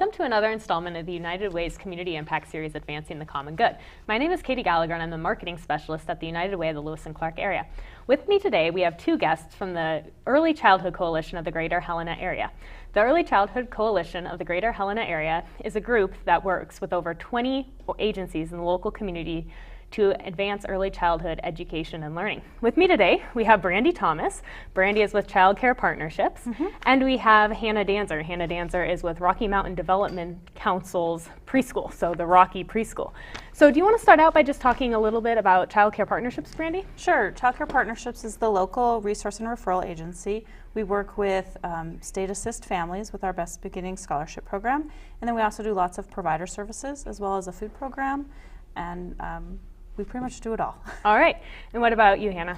welcome to another installment of the United Way's Community Impact Series, Advancing the Common Good. My name is Katie Gallagher, and I'm the Marketing Specialist at the United Way of the Lewis and Clark area. With me today, we have two guests from the Early Childhood Coalition of the Greater Helena area. The Early Childhood Coalition of the Greater Helena area is a group that works with over 20 agencies in the local community to advance early childhood education and learning. With me today, we have Brandy Thomas. Brandy is with Child Care Partnerships, and we have Hannah Danzer. Hannah Danzer is with Rocky Mountain Development Council's preschool, so the Rocky Preschool. So do you want to start out by just talking a little bit about Child Care Partnerships, Brandy? Sure. Child Care Partnerships is the local resource and referral agency. We work with state assist families with our Best Beginning Scholarship Program, and then we also do lots of provider services as well as a food program, and we pretty much do it all. All right. And what about you, Hannah?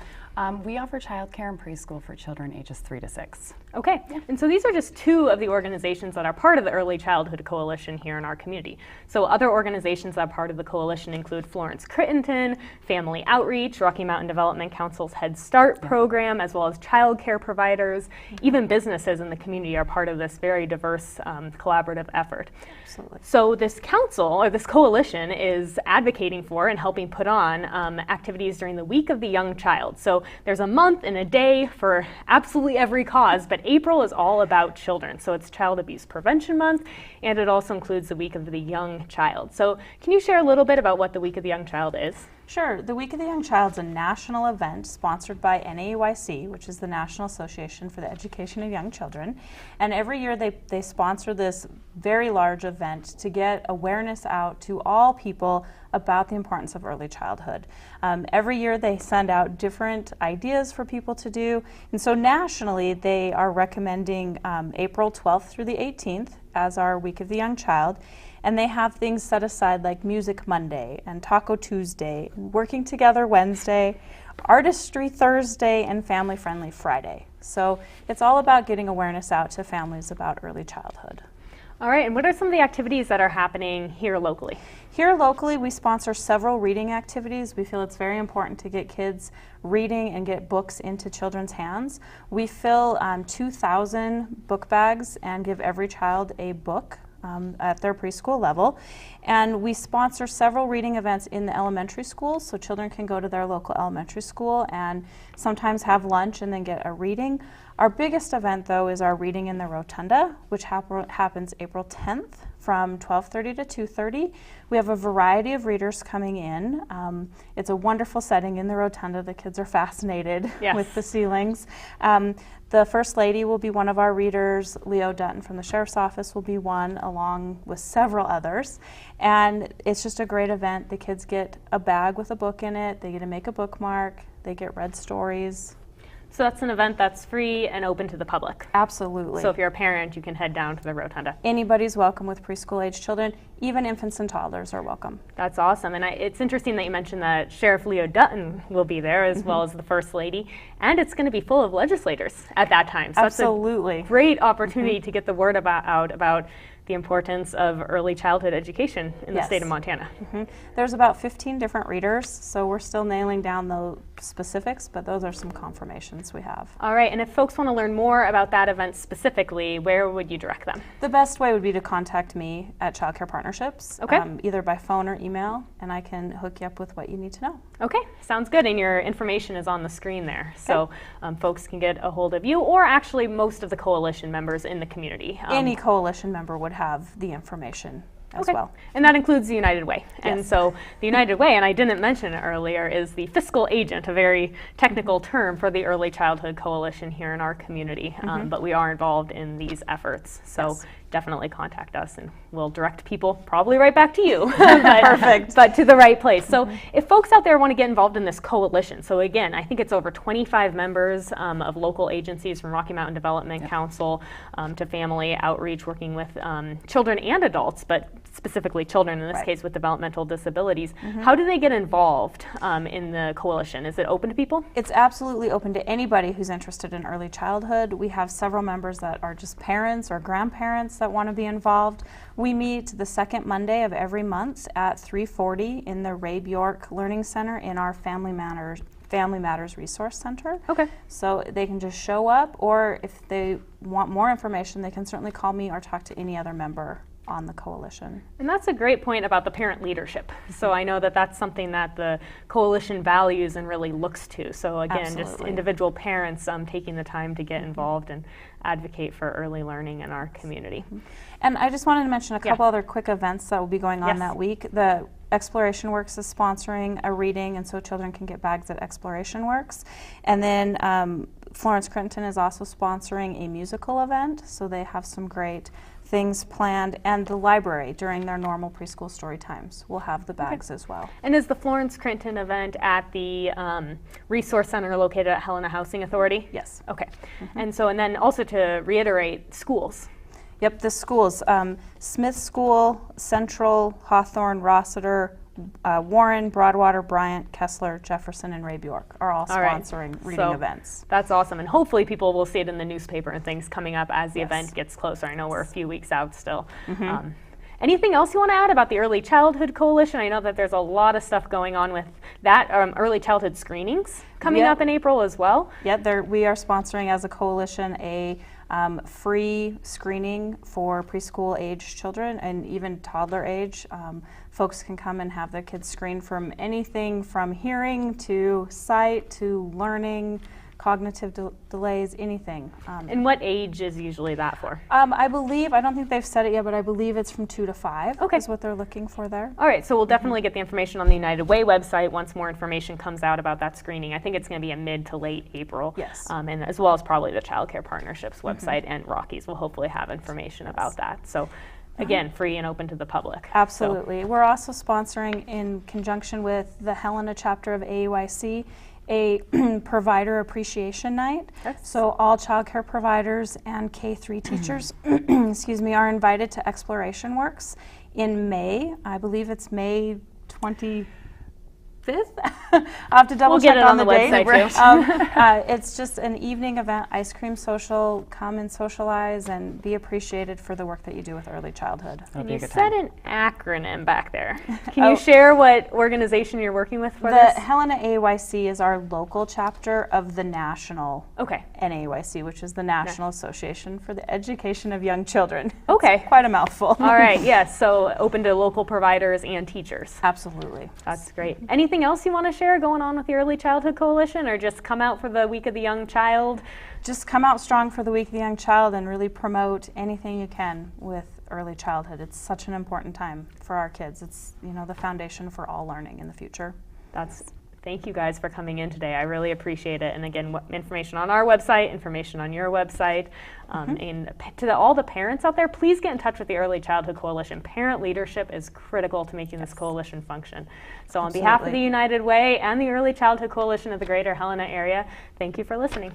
We offer childcare and preschool for children ages 3 to 6. Okay, and so these are just two of the organizations that are part of the Early Childhood Coalition here in our community. So other organizations that are part of the coalition include Florence Crittenton, Family Outreach, Rocky Mountain Development Council's Head Start program, as well as child care providers. Even businesses in the community are part of this very diverse collaborative effort. Absolutely. So this council, or this coalition, is advocating for and helping put on activities during the Week of the Young Child. So there's a month and a day for absolutely every cause, but April is all about children. So it's Child Abuse Prevention Month, and it also includes the Week of the Young Child. So can you share a little bit about what the Week of the Young Child is? Sure. The Week of the Young Child is a national event sponsored by NAEYC, which is the National Association for the Education of Young Children. And every year they sponsor this very large event to get awareness out to all people about the importance of early childhood. Every year they send out different ideas for people to do. And so nationally they are recommending April 12th through the 18th as our Week of the Young Child. And they have things set aside like Music Monday and Taco Tuesday, and Working Together Wednesday, Artistry Thursday, and Family Friendly Friday. So it's all about getting awareness out to families about early childhood. All right, and what are some of the activities that are happening here locally? Here locally, we sponsor several reading activities. We feel it's very important to get kids reading and get books into children's hands. We fill 2,000 book bags and give every child a book at their preschool level. And we sponsor several reading events in the elementary schools, so children can go to their local elementary school and sometimes have lunch and then get a reading. Our biggest event, though, is our Reading in the Rotunda, which happens April 10th from 12:30 to 2:30. We have a variety of readers coming in. It's a wonderful setting in the Rotunda. The kids are fascinated with the ceilings. The First Lady will be one of our readers. Leo Dutton from the Sheriff's Office will be one, along with several others. And it's just a great event. The kids get a bag with a book in it. They get to make a bookmark. They get read stories. So that's an event that's free and open to the public. Absolutely. So if you're a parent, you can head down to the Rotunda. Anybody's welcome with preschool-age children. Even infants and toddlers are welcome. That's awesome. And it's interesting that you mentioned that Sheriff Leo Dutton will be there, as well as the First Lady. And it's going to be full of legislators at that time. So Absolutely. That's a great opportunity to get the word out about the importance of early childhood education in the state of Montana. There's about 15 different readers, so we're still nailing down the specifics, but those are some confirmations we have. All right, and if folks want to learn more about that event specifically, where would you direct them? The best way would be to contact me at Child Care Partnerships, either by phone or email, and I can hook you up with what you need to know. Okay, sounds good, and your information is on the screen there, so folks can get a hold of you, or actually most of the coalition members in the community. Any coalition member would have the information as well. And that includes the United Way. Yes. And so the United Way, and I didn't mention it earlier, is the fiscal agent, a very technical term for the Early Childhood Coalition here in our community. But we are involved in these efforts. So definitely contact us and we'll direct people probably right back to you. Perfect. But to the right place. So if folks out there want to get involved in this coalition, so again, I think it's over 25 members of local agencies from Rocky Mountain Development Council to Family Outreach, working with children and adults, but specifically children in this case with developmental disabilities. How do they get involved in the coalition? Is it open to people? It's absolutely open to anybody who's interested in early childhood. We have several members that are just parents or grandparents that want to be involved. We meet the second Monday of every month at 3:40 in the Ray Bjork Learning Center in our Family Matters Resource Center. Okay. So they can just show up, or if they want more information, they can certainly call me or talk to any other member on the coalition. And that's a great point about the parent leadership. So I know that that's something that the coalition values and really looks to. So again, just Absolutely. individual parents taking the time to get involved and advocate for early learning in our community. And I just wanted to mention a couple other quick events that will be going on Yes. that week. The Exploration Works is sponsoring a reading, and so children can get bags at Exploration Works. And then Florence Crittenton is also sponsoring a musical event, so they have some great things planned. And the library, during their normal preschool story times, will have the bags as well. And is the Florence Crinton event at the Resource Center located at Helena Housing Authority? Yes. Okay. And so, and then also to reiterate, schools. Yep, the schools, Smith School, Central, Hawthorne, Rossiter, Warren, Broadwater, Bryant, Kessler, Jefferson, and Ray Bjork are all right. sponsoring reading So events. That's awesome. And hopefully people will see it in the newspaper and things coming up as the Yes. event gets closer. I know we're a few weeks out still. Anything else you want to add about the Early Childhood Coalition? I know that there's a lot of stuff going on with that. Early childhood screenings coming Yeah. up in April as well. Yep, we are sponsoring as a coalition a free screening for preschool age children and even toddler age. Folks can come and have their kids screened from anything from hearing to sight to learning, cognitive delays, anything. And what age is usually that for? I believe, I don't think they've said it yet, but I believe it's from 2 to 5 Okay. is what they're looking for there. All right, so we'll definitely get the information on the United Way website once more information comes out about that screening. I think it's going to be in mid to late April. Yes. And as well as probably the Child Care Partnerships website and Rockies will hopefully have information about that. So again, free and open to the public. Absolutely. We're also sponsoring, in conjunction with the Helena chapter of AUIC, a provider appreciation night. Yes. So all childcare providers and K-3 teachers excuse me, are invited to Exploration Works in May. I believe it's May 25th. I'll have to double We'll get check it on the date. website, too. It's just an evening event, ice cream social, come and socialize and be appreciated for the work that you do with early childhood. That'll And be a you good said time. an acronym back there. Can you share what organization you're working with for The this? Helena AYC is our local chapter of the national Okay. NAYC, which is the National Association for the Education of Young Children. Okay. It's quite a mouthful. All right, yes, so open to local providers and teachers. Absolutely. That's great. Anything else you want to share going on with the Early Childhood Coalition, or just come out for the Week of the Young Child? Just come out strong for the Week of the Young Child and really promote anything you can with early childhood. It's such an important time for our kids. It's, you know, the foundation for all learning in the future. Thank you guys for coming in today. I really appreciate it. And again, information on our website, information on your website. And to all the parents out there, please get in touch with the Early Childhood Coalition. Parent leadership is critical to making this coalition function. So on behalf of the Absolutely. United Way and the Early Childhood Coalition of the Greater Helena area, thank you for listening.